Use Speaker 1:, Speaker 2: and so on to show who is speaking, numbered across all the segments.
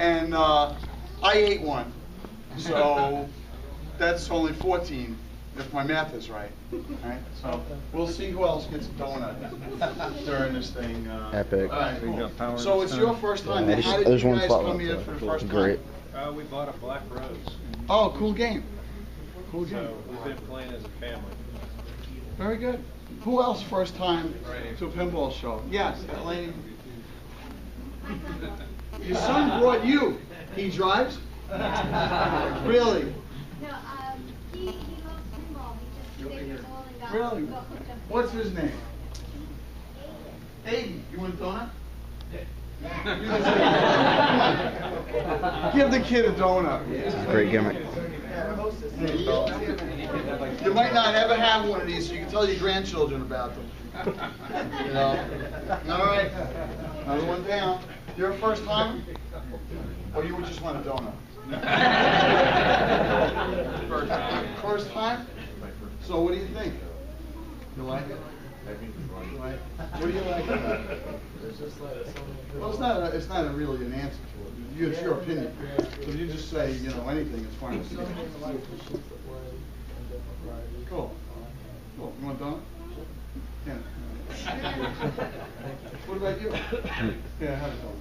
Speaker 1: And I ate one, so that's only 14, if my math is right. Right? So we'll see who else gets a donut during this thing.
Speaker 2: Epic.
Speaker 1: All right, cool. So it's your first time.
Speaker 2: Yeah,
Speaker 1: How did
Speaker 2: there's
Speaker 1: you
Speaker 2: one
Speaker 1: guys
Speaker 2: spot
Speaker 1: come
Speaker 2: left,
Speaker 1: here
Speaker 2: so
Speaker 1: for the first
Speaker 2: great.
Speaker 1: time?
Speaker 3: We bought a Black Rose.
Speaker 1: Oh, cool game. Cool game.
Speaker 3: So we've been playing as a family.
Speaker 1: Very good. Who else first time to a pinball show? Yes, that lady. Your son brought you. He drives? Really?
Speaker 4: No, he loves pinball. He's just 6 years old and got
Speaker 1: Really?
Speaker 4: got hooked up.
Speaker 1: What's his name? Aiden. You want a donut? Give the kid a donut.
Speaker 2: Great gimmick.
Speaker 1: You might not ever have one of these, so you can tell your grandchildren about them. You know? All right. Another one down. Your first time? Or you would just want a donut? First time. First time? So what do you think? You like it? What do you like about it? Well, it's not really an answer to it. It's your opinion. So if you just say, you know, anything, it's fine with me. Cool. Cool. You want a donut? Yeah. What about you? Yeah, have a donut.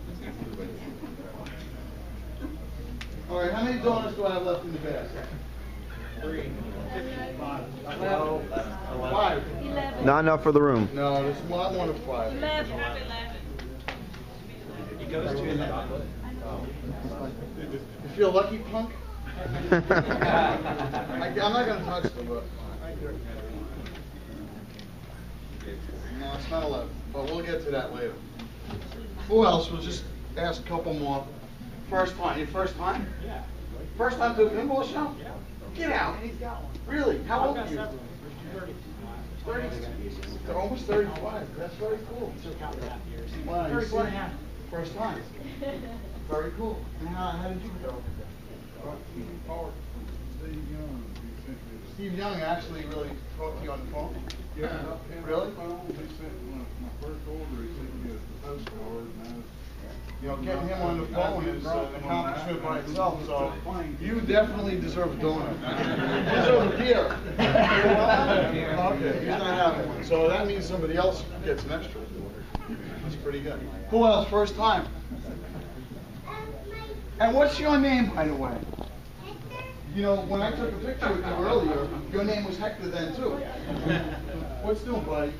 Speaker 1: All right, how many donuts do I have left in the basket? 3. 12. 5.
Speaker 4: 11.
Speaker 2: Not enough for the room.
Speaker 1: No, there's more. I want a 5.
Speaker 4: 11.
Speaker 3: He goes to that.
Speaker 1: You feel lucky, punk? I'm not going to touch them, but... No, it's not 11, but we'll get to that later. Who else? We'll just ask a couple more. First time. Your first time?
Speaker 3: Yeah.
Speaker 1: First time to a pinball show?
Speaker 3: Yeah.
Speaker 1: Get out. Really? How old are you? 30. They're almost 35. That's very cool. Wow, 34 and a half. First time. Very cool. And how did you go? Steve Young actually really talked to you on the phone?
Speaker 5: Yeah.
Speaker 1: Really?
Speaker 5: He sent my first order, he sent me a postcard, and
Speaker 1: You know, getting him on the phone is an accomplishment by itself, so you definitely deserve a donut. You deserve a beer. Okay, he's not having one. So that means somebody else gets an extra. That's pretty good. Who else? First time? And what's your name, by the way? You know, when I took a picture with you earlier, your name was Hector then, too. What's new, buddy?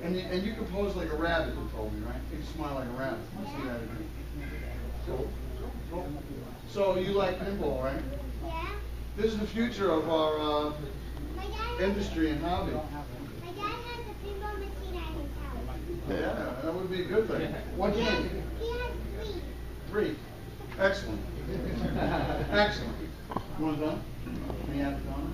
Speaker 1: And you can pose like a rabbit, you told me, right? You can smile like a rabbit. Let's see that again. Cool. Cool. So you like pinball, right?
Speaker 4: Yeah.
Speaker 1: This is the future of our industry and hobby.
Speaker 4: My dad has a pinball machine at his house.
Speaker 1: Yeah, that would be a good thing. What game?
Speaker 4: He has 3.
Speaker 1: 3. Excellent. Excellent. You want done? Can you have it done?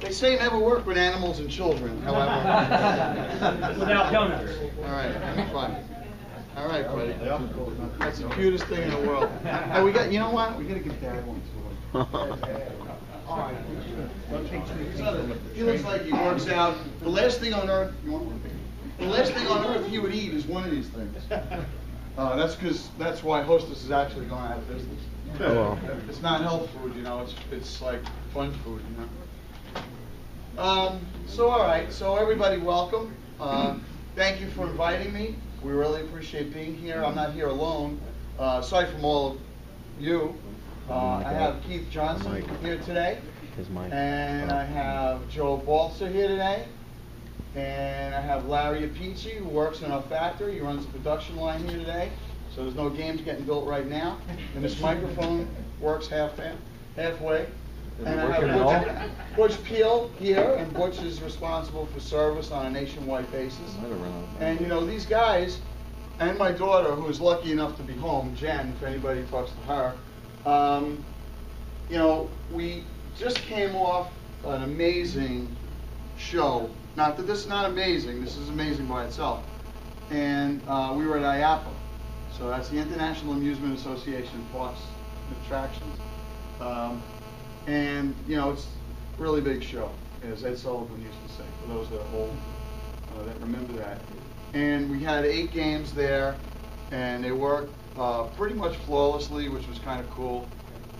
Speaker 1: They say never work with animals and children, however.
Speaker 6: Without donuts.
Speaker 1: All right, fine. All right, buddy. That's the cutest thing in the world. Hey, we got. You know what? We gotta give Dad one too. He looks like he works out. The last thing on earth. You want one? The last thing on earth he would eat is one of these things. That's why Hostess is actually going out of business.
Speaker 2: Oh, well.
Speaker 1: It's not health food, you know. It's like fun food, you know. So all right, so everybody welcome. Thank you for inviting me. We really appreciate being here. I'm not here alone. Aside from all of you, I have Keith Johnson here today.
Speaker 2: His mic.
Speaker 1: And I have Joe Balsa here today. And I have Larry Apici, who works in our factory. He runs the production line here today. So there's no games getting built right now. And this microphone works halfway. And I have Butch Peel here, and Butch is responsible for service on a nationwide basis. And you know, these guys, and my daughter, who is lucky enough to be home, Jen, if anybody talks to her, you know, we just came off an amazing show. Not that this is not amazing, this is amazing by itself. And we were at IAPA. So that's the International Amusement Association of Parks and Attractions. And, you know, it's a really big show, as Ed Sullivan used to say, for those that are old, that remember that. And we had 8 games there, and they worked pretty much flawlessly, which was kind of cool.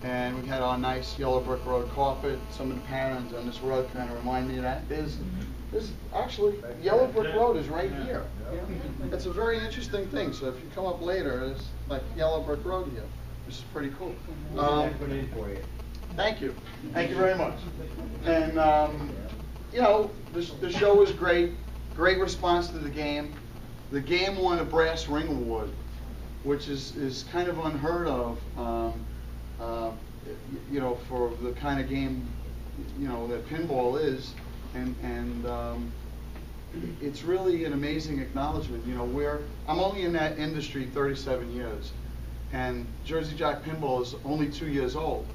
Speaker 1: And we had our nice yellow brick road carpet. Some of the patterns on this road kind of remind me of that. There's actually, yellow brick road is right here. It's a very interesting thing. So if you come up later, it's like yellow brick road here, which is pretty cool. Thank you. Thank you very much. And, you know, the show was great. Great response to the game. The game won a brass ring award, which is kind of unheard of, you know, for the kind of game, you know, that pinball is. And it's really an amazing acknowledgement. You know, I'm only in that industry 37 years, and Jersey Jack Pinball is only 2 years old.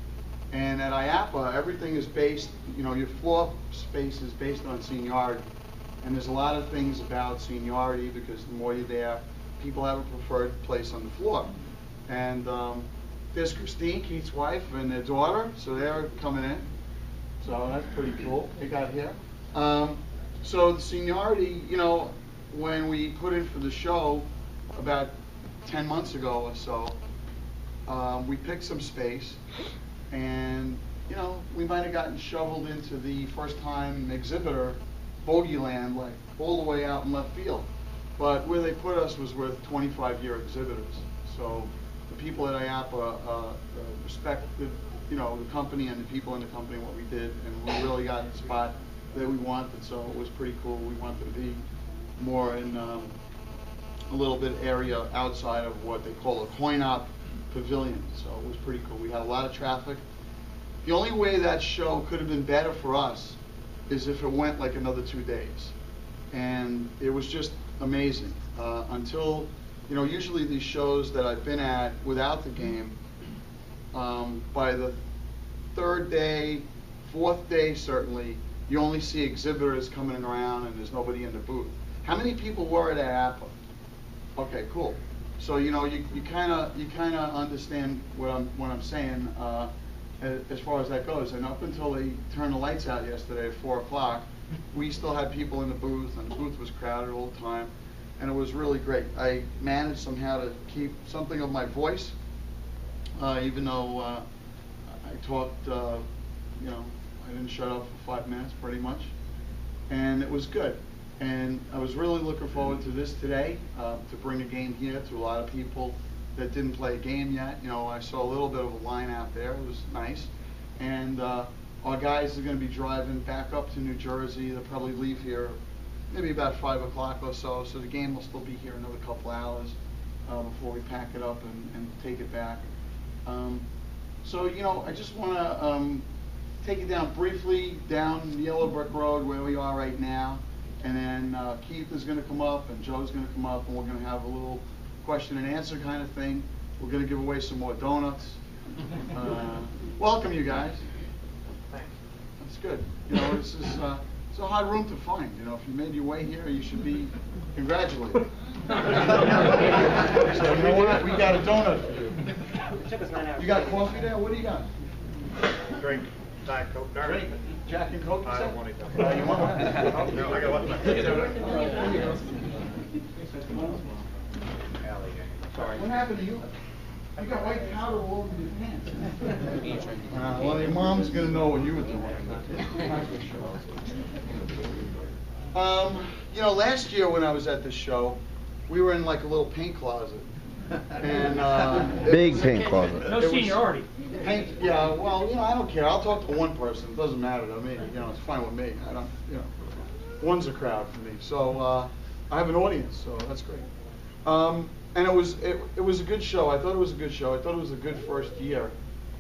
Speaker 1: And at IAPA, everything is based, you know, your floor space is based on seniority. And there's a lot of things about seniority, because the more you're there, people have a preferred place on the floor. And there's Christine, Keith's wife, and their daughter, so they're coming in. So that's pretty cool. They got here. So the seniority, you know, when we put in for the show about 10 months ago or so, we picked some space, and you know, we might have gotten shoveled into the first-time exhibitor bogey land, like all the way out in left field. But where they put us was with 25-year exhibitors. So the people at IAPA respected, you know, the company and the people in the company, what we did, and we really got the spot that we wanted. So it was pretty cool. We wanted to be more in a little bit area outside of what they call a coin-op pavilion. So it was pretty cool. We had a lot of traffic. The only way that show could have been better for us is if it went like another 2 days. And it was just amazing. Until, you know, usually these shows that I've been at without the game, by the 3rd day, 4th day certainly, you only see exhibitors coming around and there's nobody in the booth. How many people were at Apple? Okay, cool. So you know, you kind of understand what I'm saying as far as that goes. And up until they turned the lights out yesterday at 4 o'clock, we still had people in the booth, and the booth was crowded all the time, and it was really great. I managed somehow to keep something of my voice, even though I talked, you know, I didn't shut up for 5 minutes pretty much, and it was good. And I was really looking forward to this today, to bring a game here to a lot of people that didn't play a game yet. You know, I saw a little bit of a line out there. It was nice. And our guys are going to be driving back up to New Jersey. They'll probably leave here maybe about 5 o'clock or so. So the game will still be here another couple hours before we pack it up and take it back. So, you know, I just want to take it down briefly down the Yellow Brick Road where we are right now. And then Keith is going to come up and Joe's going to come up, and we're going to have a little question and answer kind of thing. We're going to give away some more donuts. Welcome, you guys.
Speaker 3: Thanks.
Speaker 1: That's good. You know, it's a hard room to find. You know, if you made your way here, you should be congratulated. So you know what? We got a donut for you.
Speaker 2: It took us 9 hours.
Speaker 1: You got coffee there? What do you got?
Speaker 3: Drink Diet Coke.
Speaker 1: Drink Jack and Coke.
Speaker 3: I don't want it.
Speaker 1: You want one?
Speaker 3: No, I got one. Sorry.
Speaker 1: What happened to you? You got white powder all over your pants. Well, your mom's gonna know what you were doing. You know, last year when I was at this show, we were in like a little paint closet. And
Speaker 6: Big paint closet.
Speaker 2: No seniority.
Speaker 1: Paint, yeah, well, you know, I don't care. I'll talk to one person. It doesn't matter to me. You know, it's fine with me. I don't, you know, one's a crowd for me. So I have an audience, so that's great. And it was a good show. I thought it was a good show. I thought it was a good first year.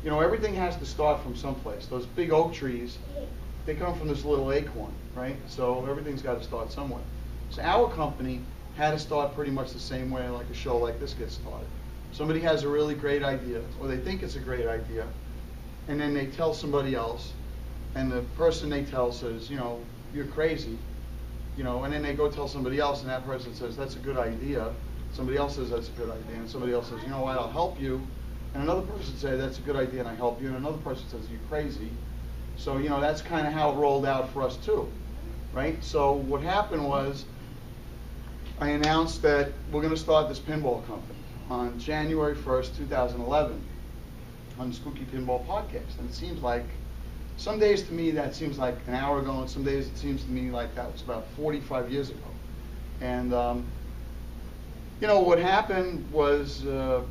Speaker 1: You know, everything has to start from someplace. Those big oak trees, they come from this little acorn, right? So everything's got to start somewhere. So our company had to start pretty much the same way like a show like this gets started. Somebody has a really great idea, or they think it's a great idea, and then they tell somebody else, and the person they tell says, you know, you're crazy, you know, and then they go tell somebody else, and that person says, that's a good idea. Somebody else says, that's a good idea, and somebody else says, you know what, I'll help you. And another person says, that's a good idea, and I help you, and another person says, you're crazy. So, you know, that's kind of how it rolled out for us too, right? So what happened was, I announced that we're going to start this pinball company on January 1st, 2011 on the Spooky Pinball Podcast. And it seems like, some days to me that seems like an hour ago, and some days it seems to me like that was about 45 years ago. And, you know, what happened was, to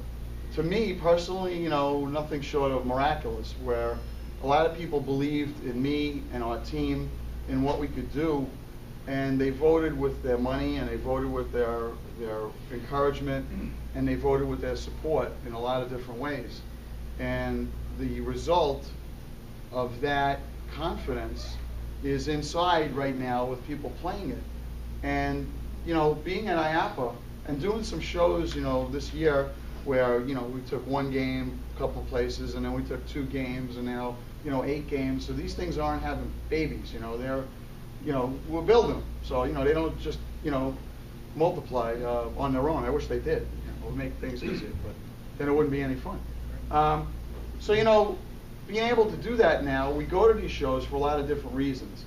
Speaker 1: me personally, you know, nothing short of miraculous, where a lot of people believed in me and our team and what we could do, and they voted with their money, and they voted with their encouragement, and they voted with their support in a lot of different ways. And the result of that confidence is inside right now with people playing it. And, you know, being at IAPA and doing some shows, you know, this year where, you know, we took one game, a couple of places, and then we took 2 games, and now, you know, 8 games. So these things aren't having babies, you know, they're, you know, we're building them. So, you know, they don't just, you know, multiply on their own. I wish they did. It would make things easier, but then it wouldn't be any fun. So, you know, being able to do that now, we go to these shows for a lot of different reasons.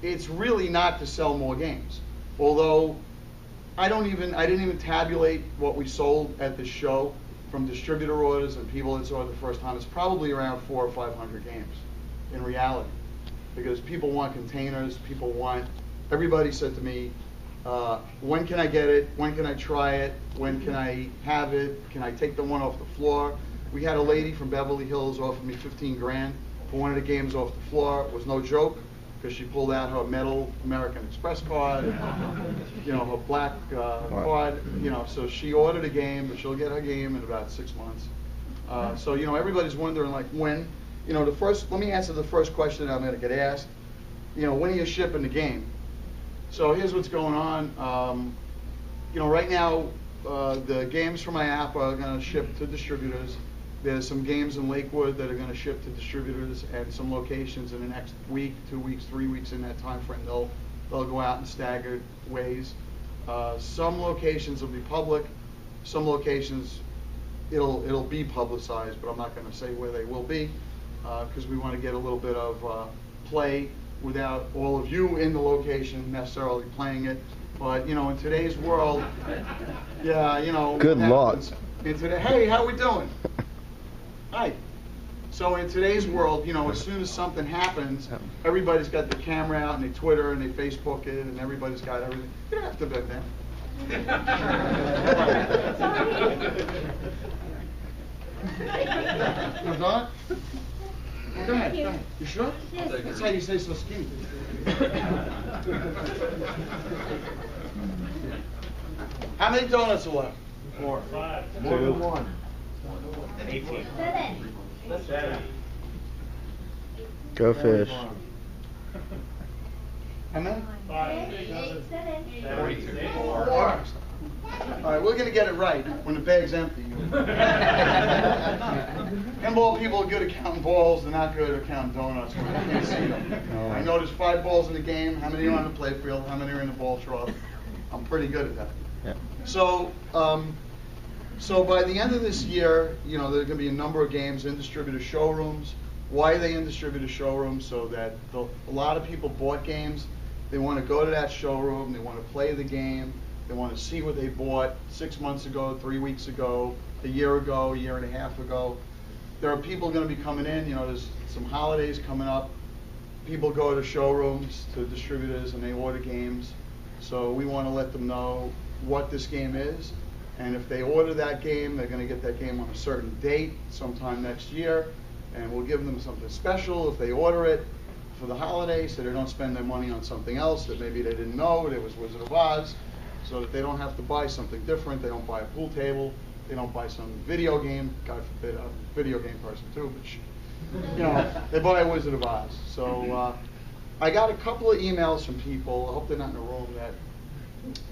Speaker 1: It's really not to sell more games. Although, I didn't even tabulate what we sold at the show from distributor orders and people that saw it the first time. It's probably around 400 or 500 games in reality. Because people want containers, everybody said to me, when can I get it? When can I try it? When can I have it? Can I take the one off the floor? We had a lady from Beverly Hills offer me 15 grand for one of the games off the floor. It was no joke, because she pulled out her metal American Express card, and, you know, her black card, you know, so she ordered a game, but she'll get her game in about 6 months. So, you know, everybody's wondering, like, when. You know, let me answer the first question I'm going to get asked. You know, when are you shipping the game? So here's what's going on. You know, right now, the games from IAPA are going to ship to distributors. There's some games in Lakewood that are going to ship to distributors at some locations in the next week, 2 weeks, 3 weeks. In that time frame, they'll go out in staggered ways. Some locations will be public. Some locations it'll be publicized, but I'm not going to say where they will be, because we want to get a little bit of play without all of you in the location necessarily playing it. But, you know, in today's world, yeah, you know.
Speaker 6: Good luck.
Speaker 1: Hey, how we doing? Hi. So in today's world, you know, as soon as something happens, everybody's got the camera out and they Twitter and they Facebook it, and everybody's got everything. You don't have to bet that. You done? Well, go ahead. Go ahead. You sure? That's how you stay so skinny. How many donuts are left?
Speaker 3: 4.
Speaker 2: 5.
Speaker 3: 2. 1.
Speaker 2: 18.
Speaker 4: 7.
Speaker 6: Go fish.
Speaker 1: How many?
Speaker 2: 5.
Speaker 4: 8, 7.
Speaker 2: 42.
Speaker 1: 4. All right, we're going to get it right when the bag's empty. Pinball people are good at counting balls. They're not good at counting donuts when you can't see them. I know there's 5 balls in the game. How many are on the playfield? How many are in the ball trough? I'm pretty good at that.
Speaker 6: Yeah.
Speaker 1: So, so by the end of this year, you know, there are going to be a number of games in distributor showrooms. Why are they in distributor showrooms? So that a lot of people bought games. They want to go to that showroom. They want to play the game. They want to see what they bought 6 months ago, 3 weeks ago, a year ago, a year and a half ago. There are people going to be coming in. You know, there's some holidays coming up. People go to showrooms, to distributors, and they order games. So we want to let them know what this game is. And if they order that game, they're going to get that game on a certain date sometime next year. And we'll give them something special if they order it for the holidays, so they don't spend their money on something else that maybe they didn't know it was Wizard of Oz, so that they don't have to buy something different. They don't buy a pool table. They don't buy some video game. God forbid, I'm a video game person too, but you know, they buy a Wizard of Oz. So I got a couple of emails from people, I hope they're not in the room, that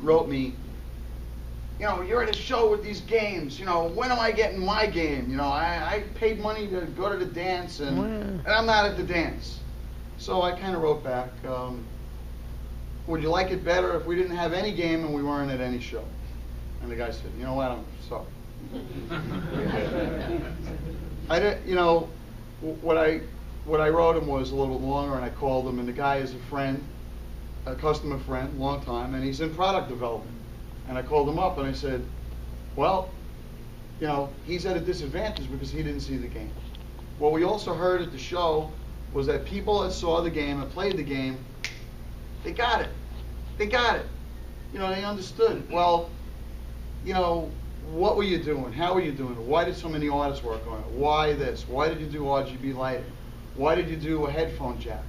Speaker 1: wrote me, you know, you're at a show with these games, you know, when am I getting my game? You know, I paid money to go to the dance, and I'm not at the dance. So I kind of wrote back, would you like it better if we didn't have any game and we weren't at any show? And the guy said, you know what, I'm sorry. I didn't, you know, what I wrote him was a little bit longer, and I called him, and the guy is a friend, a customer friend, long time, and he's in product development. And I called him up and I said, well, you know, he's at a disadvantage because he didn't see the game. What we also heard at the show was that people that saw the game and played the game, they got it. They got it. You know, they understood. Well, you know, what were you doing? How were you doing it? Why did so many artists work on it? Why this? Why did you do RGB lighting? Why did you do a headphone jack?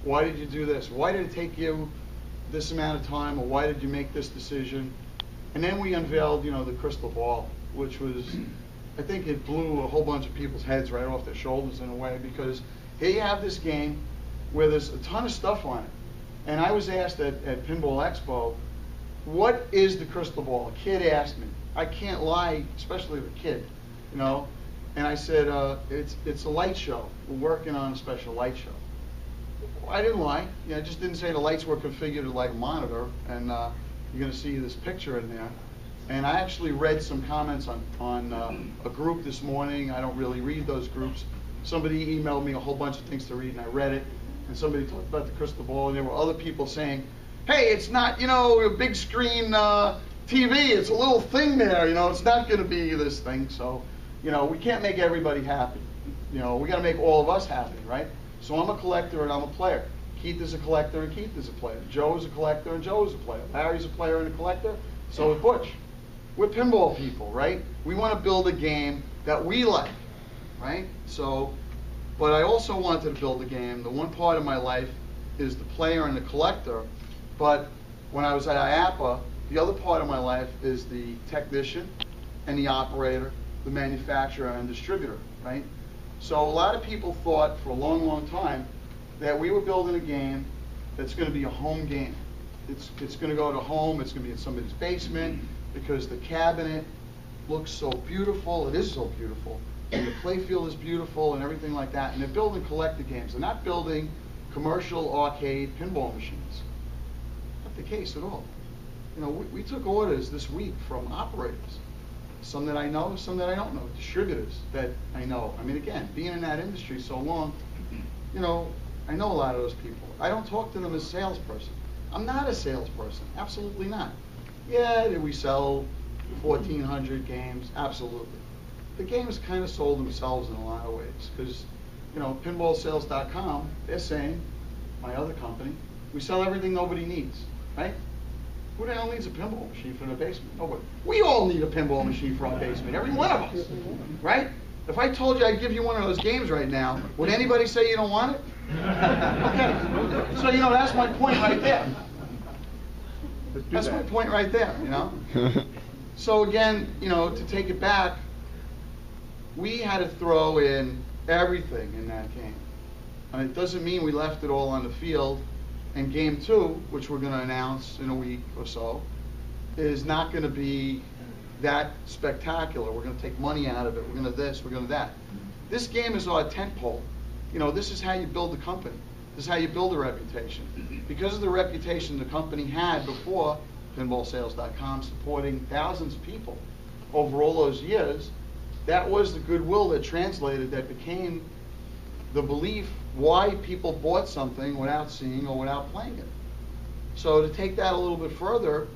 Speaker 1: Why did you do this? Why did it take you this amount of time? Or why did you make this decision? And then we unveiled, you know, the crystal ball, which was, I think it blew a whole bunch of people's heads right off their shoulders in a way, because here you have this game where there's a ton of stuff on it. And I was asked at Pinball Expo, what is the crystal ball? A kid asked me. I can't lie, especially with a kid, you know. And I said, it's a light show. We're working on a special light show. I didn't lie. You know, I just didn't say the lights were configured like a monitor, and you're going to see this picture in there. And I actually read some comments on a group this morning. I don't really read those groups. Somebody emailed me a whole bunch of things to read, and I read it. And somebody talked about the crystal ball, and there were other people saying, hey, it's not, you know, a big screen TV. It's a little thing there, you know. It's not going to be this thing. So, you know, we can't make everybody happy. You know, we got to make all of us happy, right? So I'm a collector and I'm a player. Keith is a collector and Keith is a player. Joe is a collector and Joe is a player. Larry's a player and a collector. So is Butch. We're pinball people, right? We want to build a game that we like, right? So, but I also wanted to build a game. The one part of my life is the player and the collector. But when I was at IAPA, the other part of my life is the technician and the operator, the manufacturer and distributor, right? So a lot of people thought for a long, long time that we were building a game that's going to be a home game. It's going to go to home, it's going to be in somebody's basement because the cabinet looks so beautiful, it is so beautiful, and the playfield is beautiful and everything like that, and they're building collector games. They're not building commercial arcade pinball machines. Not the case at all. You know, we took orders this week from operators. Some that I know, some that I don't know, distributors that I know. I mean, again, being in that industry so long, you know, I know a lot of those people. I don't talk to them as a salesperson. I'm not a salesperson, absolutely not. Yeah, did we sell 1,400 games? Absolutely. The games kind of sold themselves in a lot of ways because, you know, pinballsales.com, they're saying, my other company, we sell everything nobody needs, right? Who the hell needs a pinball machine for their basement? Nobody. We all need a pinball machine for our basement, every one of us, right? If I told you I'd give you one of those games right now, would anybody say you don't want it? Okay. So, you know, that's my point right there. That's my point right there, you know? So again, you know, to take it back, we had to throw in everything in that game. And it doesn't mean we left it all on the field. And game 2, which we're going to announce in a week or so, is not going to be that spectacular. We're going to take money out of it. We're going to this, we're going to that. This game is our tentpole. You know, this is how you build a company. This is how you build a reputation. Because of the reputation the company had before, pinballsales.com, supporting thousands of people over all those years, that was the goodwill that translated, that became the belief why people bought something without seeing or without playing it. So to take that a little bit further,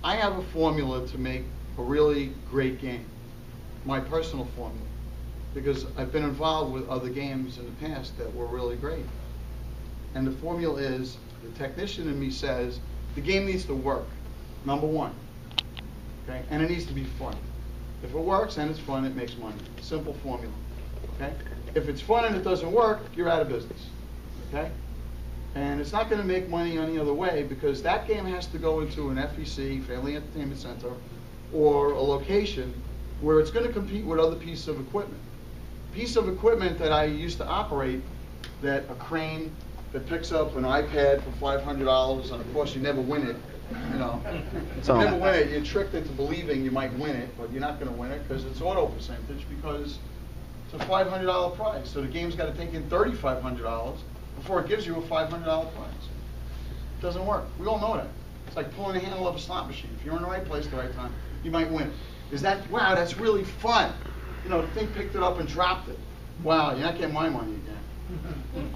Speaker 1: I have a formula to make a really great game. My personal formula. Because I've been involved with other games in the past that were really great. And the formula is, the technician in me says, the game needs to work, number one. Okay? And it needs to be fun. If it works and it's fun, it makes money. Simple formula. Okay? If it's fun and it doesn't work, you're out of business. Okay? And it's not going to make money any other way because that game has to go into an FEC, Family Entertainment Center, or a location where it's going to compete with other pieces of equipment. Piece of equipment that I used to operate, that a crane that picks up an iPad for $500, and of course you never win it. You know, you never win it. You're tricked into believing you might win it, but you're not going to win it because it's auto percentage because it's a $500 prize. So the game's got to take in $3,500 before it gives you a $500 prize. It doesn't work. We all know that. It's like pulling the handle of a slot machine. If you're in the right place at the right time, you might win it. Is that, wow, that's really fun. You know, the thing picked it up and dropped it. Wow, you're not getting my money again.